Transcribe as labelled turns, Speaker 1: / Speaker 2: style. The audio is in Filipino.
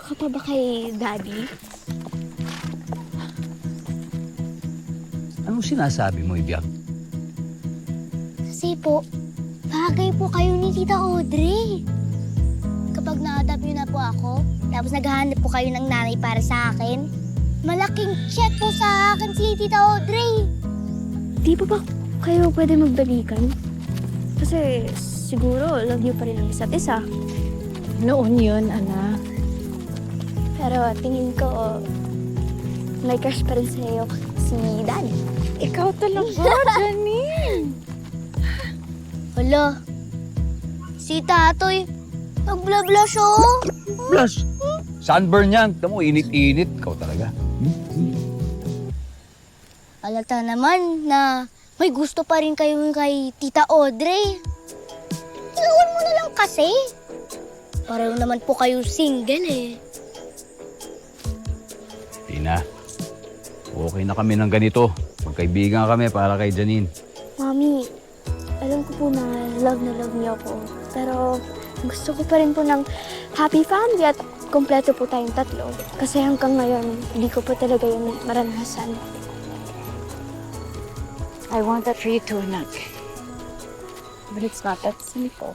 Speaker 1: ka pa ba kay Daddy?
Speaker 2: Anong sinasabi mo, Ibiang?
Speaker 1: Kasi po, bagay po kayo ni Tita Audrey. Kapag na-adapt niyo na po ako, tapos naghahanap po kayo ng nanay para sa akin, malaking check po sa akin si Tita Audrey. Di ba kayo pwede magbalikan? Kasi siguro love niyo pa rin ang isa't isa.
Speaker 3: Noon yun, anak.
Speaker 1: Pero tingin ko, may crush pa rin sa'yo si Daddy.
Speaker 3: Ikaw talaga, Janine.
Speaker 1: Hala, si Tatoy, nagbla-blush oh.
Speaker 2: Blush! Sunburn yan. Tamo, init-init. Ikaw talaga.
Speaker 1: Alata naman na may gusto pa rin kayo kay Tita Audrey. Iwan mo na lang kasi. Pareho naman po kayo single eh.
Speaker 2: Tina, okay na kami ng ganito. Magkaibigan kami para kay Janine.
Speaker 1: Mami, alam ko po na love niyo ako. Pero gusto ko pa rin po ng happy family at kompleto po tayong tatlo. Kasi hanggang ngayon, hindi ko pa talaga yung maranasan.
Speaker 3: I want that for you too, anak. But it's not that simple.